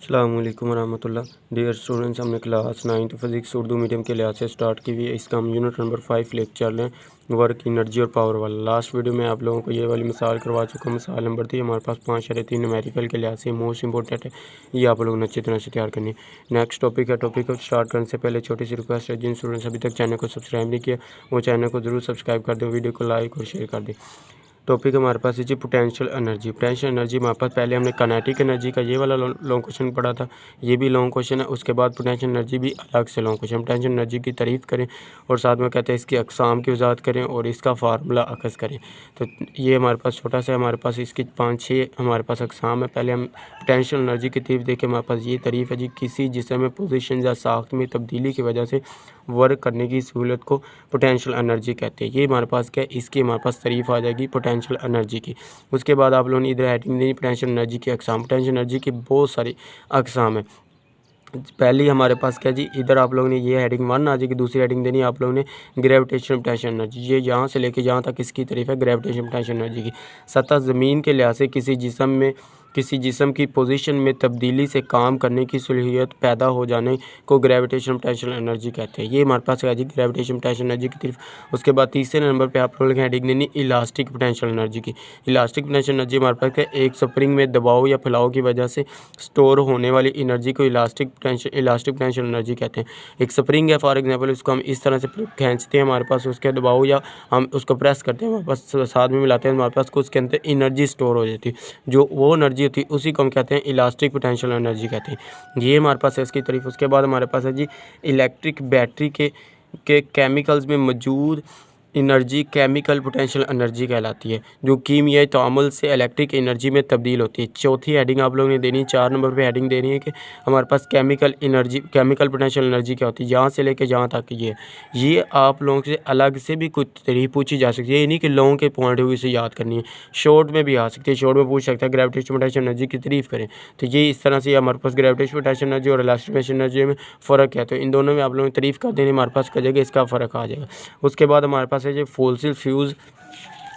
अस्सलाम वालेकुम रहमतुल्लाह। डियर स्टूडेंट्स, हमने क्लास 9 फिज़िक्स उर्दू मीडियम के लिहाज से स्टार्ट की हुई है। इसका हम यूनिट नंबर 5 लेकर चल रहे हैं, वर्क, एनर्जी और पावर वाला। लास्ट वीडियो में आप लोगों को ये वाली मिसाल करवा चुका हूँ। मिसाल नंबर 3 हमारे पास 5.3 न्यूमेरिकल के लिहाज से मोस्ट इंपॉर्टेंट है। ये आप लोगों ने अच्छी तरह से तैयार करनी है। नेक्स्ट टॉपिक है। टॉपिक को स्टार्ट करने से पहले छोटी सी रिक्वेस्ट है, जिन स्टूडेंट्स अभी तक चैनल को सब्सक्राइब नहीं किया वो चैनल को जरूर सब्सक्राइब कर दें, वीडियो को लाइक और शेयर कर दें। टॉपिक हमारे पास है जी पोटेंशियल एनर्जी। पोटेंशियल एनर्जी हमारे पास पहले हमने काइनेटिक एनर्जी का ये वाला लॉन्ग क्वेश्चन पढ़ा था, ये भी लॉन्ग क्वेश्चन है। उसके बाद पोटेंशियल एनर्जी भी अलग से लॉन्ग क्वेश्चन। पोटेंशियल एनर्जी की तारीफ़ करें और साथ में कहते हैं इसकी अक़साम की वजाहत करें और इसका फार्मूला अखज़ करें। तो ये हमारे पास छोटा सा, हमारे पास इसकी 5-6 हमारे पास अक़साम है। पहले हम पोटेंशियल एनर्जी की तारीफ़ देखें। हमारे पास ये तारीफ़ है जी, किसी जिस्म में पोजीशन या साख्त में तब्दीली की वजह से वर्क करने की सहूलत को पोटेंशियल एनर्जी कहते हैं। ये हमारे पास क्या है, इसकी हमारे पास तारीफ़ आ जाएगी पोटेंशियल एनर्जी की। उसके बाद आप लोगों ने इधर हेडिंग देनी पोटेंशियल एनर्जी की अक़साम। पोटेंशियल एनर्जी की बहुत सारी अक़साम है। पहली हमारे पास क्या जी, इधर आप लोगों ने ये हेडिंग 1 आ जाएगी। दूसरी हेडिंग देनी है आप लोगों ने ग्रेविटेशनल पोटेंशियल एनर्जी। ये यहाँ से लेके यहाँ तक इसकी तारीफ़ है ग्रेविटेशनल पोटेंशियल एनर्जी की। सतह ज़मीन के लिहाज से किसी जिस्म की पोजीशन में तब्दीली से काम करने की सलाहियत पैदा हो जाने को ग्रेविटेशनल पोटेंशियल एनर्जी कहते हैं। ये हमारे पास है जी ग्रेविटेशनल पोटेंशियल एनर्जी की तरफ। उसके बाद तीसरे नंबर पे आप लोगों ने हेडिंग देनी इलास्टिक पोटेंशियल एनर्जी की। इलास्टिक पोटेंशियल एनर्जी हमारे पास है एक स्प्रिंग में दबाव या फैलाव की वजह से स्टोर होने वाली एनर्जी को इलास्टिक पोटेंशियल एनर्जी कहते हैं। एक स्प्रिंग है फॉर एग्जाम्पल, उसको हम इस तरह से खींचते हैं, हमारे पास उसके दबाव या हम उसको प्रेस करते हैं, हमारे पास साथ में मिलाते हैं, हमारे पास को उसके अंदर एनर्जी स्टोर हो जाती है। जो वो एनर्जी होती है उसी को हम कहते हैं इलास्टिक पोटेंशियल एनर्जी कहते हैं। ये हमारे पास है इसकी तारीफ। उसके बाद हमारे पास है जी इलेक्ट्रिक बैटरी के केमिकल्स में मौजूद एनर्जी केमिकल पोटेंशियल एनर्जी कहलाती है, जो कीमियाई तामुल से इलेक्ट्रिक एनर्जी में तब्दील होती है। चौथी हेडिंग आप लोगों ने देनी है, 4 नंबर पे हेडिंग देनी है कि हमारे पास केमिकल पोटेंशियल एनर्जी क्या होती है, यहाँ से लेके जहाँ तक ये आप लोगों से अलग से भी कुछ तरीके पूछी जा सकती है। ये नहीं कि लॉन्ग के पॉइंट ऑफ व्यू से याद करनी है, शॉर्ट में भी आ सकती है। शॉर्ट में पूछ सकता है ग्रेविटेशनल पोटेंशियल एनर्जी की तारीफ करें, तो ये इस तरह से हमारे पास ग्रेविटेशनल पोटेंशियल एनर्जी और इलास्टिक पोटेंशियल एनर्जी में फ़र्क है, तो इन दोनों में आप लोगों ने तारीफ कर देनी, हमारे पास करेगा इसका फ़र्क आ जाएगा। उसके बाद हमारे पास है जो फॉसिल फ्यूज़,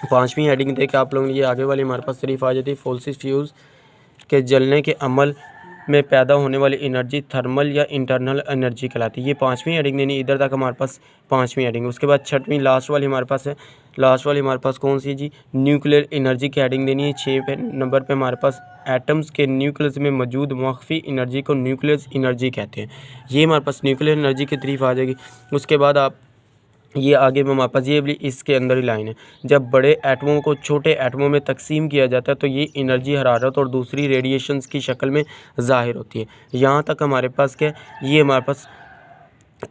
5वीं हेडिंग दे के आप लोगों ने ये आगे वाली हमारे पास तारीफ आ जाती है। फॉसिल फ्यूज़ के जलने के अमल में पैदा होने वाली एनर्जी थर्मल या इंटरनल एनर्जी कहलाती है। ये 5वीं हेडिंग देनी, इधर तक हमारे पास 5वीं हेडिंग। उसके बाद 6वीं लास्ट वाली हमारे पास है। लास्ट वाली हमारे पास कौन सी है जी, न्यूक्लियर एनर्जी की हेडिंग देनी है। 6 नंबर पे हमारे पास एटम्स के न्यूक्लियस में मौजूद मख्फी एनर्जी को न्यूक्लियर एनर्जी कहते हैं। ये हमारे पास न्यूक्लियर एनर्जी की तारीफ आ जाएगी। उसके बाद आप ये आगे में हमारे पास ये भी इसके अंदर ही लाइन है, जब बड़े एटमों को छोटे एटमों में तकसीम किया जाता है तो ये एनर्जी हरारत और दूसरी रेडिएशंस की शक्ल में ज़ाहिर होती है। यहाँ तक हमारे पास क्या, ये हमारे पास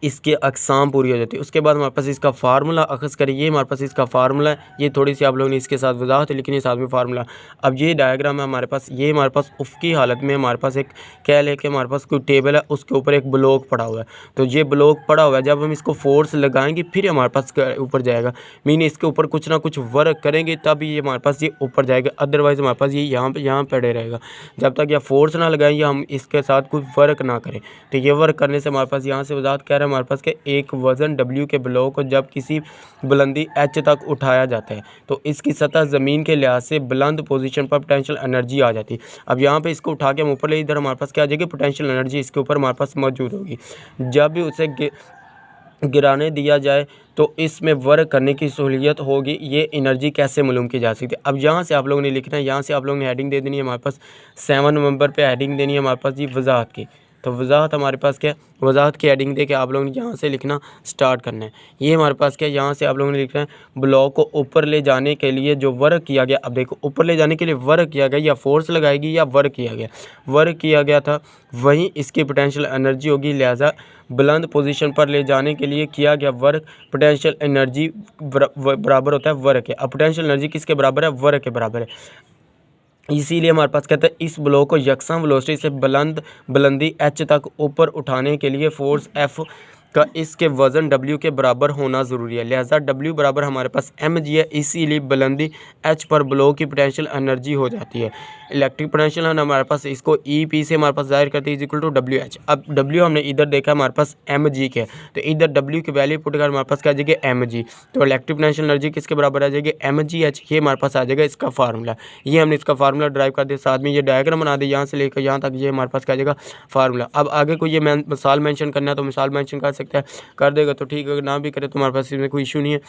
इसके अक़साम पूरी हो जाती है। उसके बाद हमारे पास इसका फार्मूला अख़ज़ करें, ये हमारे पास इसका फार्मूला है। ये थोड़ी सी आप लोगों ने इसके साथ वजाहत है, लेकिन ये साथ में फार्मूला। अब ये डायग्राम है हमारे पास, ये हमारे पास उफ़क़ी हालत में हमारे पास एक कह लें कि हमारे पास कोई टेबल है, उसके ऊपर एक ब्लॉक पड़ा हुआ है। तो ये ब्लॉक पड़ा हुआ है, जब हम इसको फोर्स लगाएंगे फिर हमारे पास ऊपर जाएगा, मीन इसके ऊपर कुछ ना कुछ वर्क करेंगे तब ये हमारे पास ये ऊपर जाएगा, अदरवाइज़ हमारे पास ये यहाँ पड़े रहेगा। जब तक यह फोर्स ना लगाएं या हम इसके साथ कोई वर्क ना करें, तो ये वर्क करने से हमारे पास यहाँ से वजाहत कह रहे हैं हमारे पास के एक वज़न W के ब्लॉक को जब किसी बुलंदी H तक उठाया जाता है तो इसकी सतह ज़मीन के लिहाज से बुलंद पोजीशन पर पोटेंशियल एनर्जी आ जाती है। अब यहाँ पे इसको उठा के हम ऊपर ले, इधर हमारे पास क्या आ जाएगी, पोटेंशियल एनर्जी इसके ऊपर हमारे पास मौजूद होगी। जब भी उसे गिराने दिया जाए तो इसमें वर्क करने की सहूलियत होगी। ये एनर्जी कैसे मालूम की जा सकती है। अब यहाँ से आप लोगों ने लिखना है, यहाँ से आप लोगों ने हेडिंग दे देनी है, हमारे पास 7 नंबर पे हेडिंग देनी है हमारे पास जी वजाहत की। तो वजाहत हमारे पास क्या है, वजाहत की हेडिंग दे के आप लोगों ने यहाँ से लिखना स्टार्ट करना है। ये हमारे पास क्या है, यहाँ से आप लोगों ने लिखना है ब्लॉक को ऊपर ले जाने के लिए जो वर्क किया गया। अब देखो ऊपर ले जाने के लिए वर्क किया गया, या फोर्स लगाएगी या वर्क किया गया था, वहीं इसकी पोटेंशियल एनर्जी होगी। लिहाजा बुलंद पोजीशन पर ले जाने के लिए किया गया वर्क पोटेंशियल एनर्जी बराबर होता है वर्क के। अब पोटेंशियल एनर्जी किसके बराबर है, वर्क के बराबर है। इसीलिए हमारे पास कहते हैं इस ब्लॉक को यकसम वेलोसिटी से बुलंदी H तक ऊपर उठाने के लिए फोर्स F का इसके वज़न W के बराबर होना ज़रूरी है। लिहाजा W बराबर हमारे पास mg है, इसीलिए बुलंदी h पर ब्लॉक की पोटेंशियल एनर्जी हो जाती है। इलेक्ट्रिक पोटेंशियल है हमारे पास, इसको EP से हमारे पास ज़ाहिर करते हैं इक्वल टू WH। अब W हमने इधर देखा हमारे पास mg के, तो इधर W की वैल्यू पुट कर हमारे पास क्या आ जाएगी mg। तो इलेक्ट्रिक पोटेंशियल एनर्जी किसके बराबर आ जाएगी mgh। ये हमारे पास आ जाएगा इसका फार्मूला। ये हमने इसका फार्मूला ड्राइव कर दिया, साथ में ये डायग्राम बना दिया यहाँ से लेकर यहाँ तक, ये हमारे पास क्या आ जाएगा फार्मूला। अब आगे कोई ये मिसाल मेंशन करना है तो मिसाल मेंशन कर सकता है, कर देगा तो ठीक है, अगर ना भी करे तो हमारे पास इसमें कोई इशू नहीं है।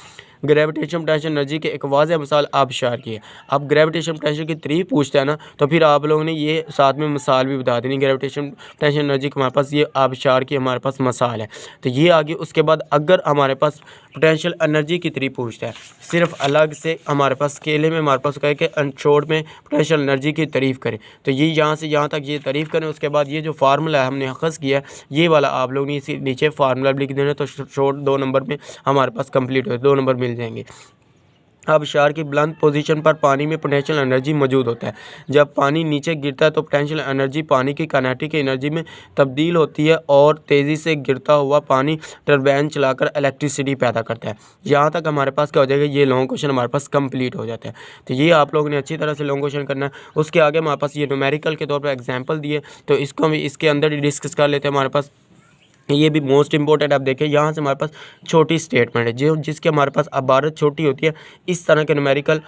ग्रेविटेशन पोटेंशियल एनर्जी के एक वाज़ेह मिसाल आबशार की है। अब ग्रेविटेशन पोटेंशियल की तारीफ पूछता है ना, तो फिर आप लोगों ने ये साथ में मिसाल भी बता देनी। ग्रेविटेशन पोटेंशियल एनर्जी की हमारे पास ये आबशार की हमारे पास मिसाल है, तो ये आगे उसके बाद अगर हमारे पास पोटेंशियल एनर्जी की तारीफ पूछता है सिर्फ अलग से हमारे पास स्केले में हमारे पास कहे कि शॉर्ट में पोटेंशियल एनर्जी की तारीफ़ करें, तो ये यहाँ से यहाँ तक ये तारीफ़ करें। उसके बाद ये जो फार्मूला है हमने अखज़ किया है, ये वाला आप लोग ने इसी नीचे फार्मूला लिख देना, तो शॉर्ट 2 नंबर में हमारे पास कंप्लीट हो 2 नंबर मिल जाएंगे। आबशार की बुलंद पोजीशन पर पानी में पोटेंशियल एनर्जी मौजूद होता है। जब पानी नीचे गिरता है तो पोटेंशियल एनर्जी पानी की काइनेटिक एनर्जी में तब्दील होती है और तेज़ी से गिरता हुआ पानी टरबाइन चलाकर इलेक्ट्रिसिटी पैदा करता है। यहाँ तक हमारे पास क्या हो जाएगा, ये लॉन्ग क्वेश्चन हमारे पास कंप्लीट हो जाता है। तो ये आप लोगों ने अच्छी तरह से लॉन्ग क्वेश्चन करना है। उसके आगे हमारे पास ये न्यूमेरिकल के तौर पर एग्जाम्पल दिए, तो इसको हम इसके अंदर ही डिस्कस कर लेते हैं। हमारे पास ये भी मोस्ट इंपॉर्टेंट, आप देखें यहाँ से हमारे पास छोटी स्टेटमेंट है जो जिसके हमारे पास इबारत छोटी होती है। इस तरह के न्यूमेरिकल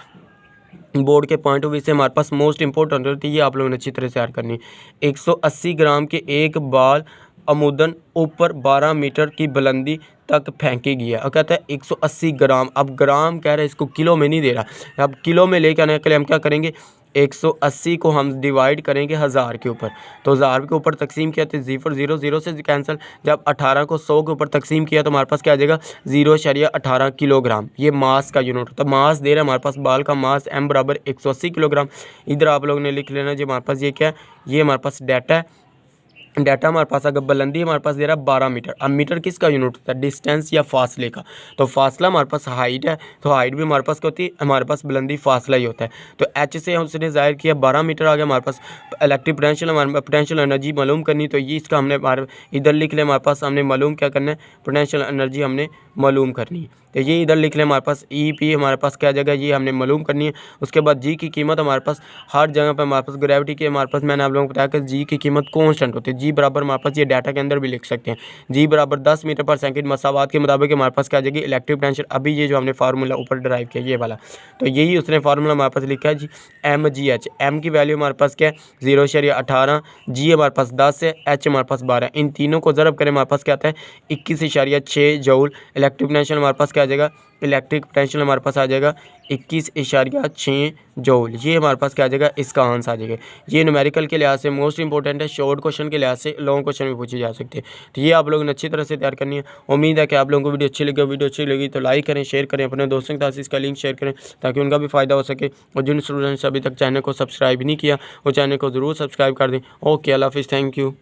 बोर्ड के पॉइंट ऑफ व्यू से हमारे पास मोस्ट इंपॉर्टेंट होती है, ये आप लोगों ने अच्छी तरह से तैयार करनी है। 180 ग्राम के एक बाल अमूदन ऊपर 12 मीटर की बुलंदी तक फेंकी गई है और कहता है 180 ग्राम। अब ग्राम कह रहे हैं, इसको किलो में नहीं दे रहा। अब किलो में लेकर आने के लिए हम क्या करेंगे, 180 को हम डिवाइड करेंगे 1000 के ऊपर, तो 1000 के ऊपर तकसीम किया तो 0 0 0 से कैंसिल। जब 18 को 100 के ऊपर तकसीम किया तो हमारे पास क्या आ जाएगा 0.18 किलोग्राम। ये मास का यूनिट होता है। मास दे रहा है हमारे पास, बाल का मास m बराबर 180 किलोग्राम। इधर आप लोगों ने लिख लेना जी हमारे पास ये क्या है, ये हमारे पास डाटा है। डाटा हमारे पास अगर बुलंदी हमारे पास दे रहा है 12 मीटर। अब मीटर किसका यूनिट होता है, डिस्टेंस या फासले का। तो फासला हमारे पास हाइट है, तो हाइट भी हमारे पास क्या होती है, हमारे पास बुलंदी फासला ही होता है। तो एच से उसने जाहिर किया 12 मीटर आ गया। हमारे पास इलेक्ट्रिक पोटेंशियल, हमारे पोटेंशियल एनर्जी मालूम करनी, तो ये इसका हमने इधर लिख लिया। हमारे पास हमने मालूम क्या करना है, पोटेंशियल एनर्जी हमने मालूम करनी है, तो ये इधर लिख लें। हमारे पास EP हमारे पास क्या जगह, ये हमने मालूम करनी है। उसके बाद G की कीमत हमारे पास हर जगह पे हमारे पास ग्रेविटी की हमारे पास, मैंने आप लोगों को बताया कि G की कीमत कांस्टेंट होती है। G बराबर हमारे पास ये डाटा के अंदर भी लिख सकते हैं, G बराबर 10 मीटर पर सेकंड। मसावात के मुताबिक हमारे पास क्या जाएगी इलेक्ट्रिक पोटेंशियल। अभी ये जो हमने फार्मूला ऊपर ड्राइव किया ये वाला, तो यही उसने फार्मूला हमारे पास लिखा है जी mgh। M की वैल्यू हमारे पास क्या है 0.18, G हमारे पास 10 है, H हमारे पास 12। इन तीनों को ज़रब करें हमारे पास क्या आता है 21.6 जूल। इलेक्ट्रिक पोटेंशियल हमारे पास क्या आ जाएगा, इलेक्ट्रिक पोटेंशियल हमारे पास आ जाएगा 21.6 जूल। ये हमारे पास क्या आ जाएगा, इसका आंसर आ जाएगा। ये न्यूमेरिकल के लिहाज से मोस्ट इंपॉर्टेंट है, शॉर्ट क्वेश्चन के लिहाज से लॉन्ग क्वेश्चन भी पूछे जा सकते हैं। तो ये आप लोगों ने अच्छी तरह से तैयार करनी है। उम्मीद है कि आप लोगों को वीडियो अच्छी लगी। वीडियो अच्छी लगी तो लाइक करें, शेयर करें, अपने दोस्तों के साथ इसका लिंक शेयर करें ताकि उनका भी फ़ायदा हो सके। और जिन स्टूडेंट्स अभी तक चैनल को सब्सक्राइब नहीं किया वो चैनल को ज़रूर सब्सक्राइब कर दें। ओके, अल्लाह हाफिज़, थैंक यू।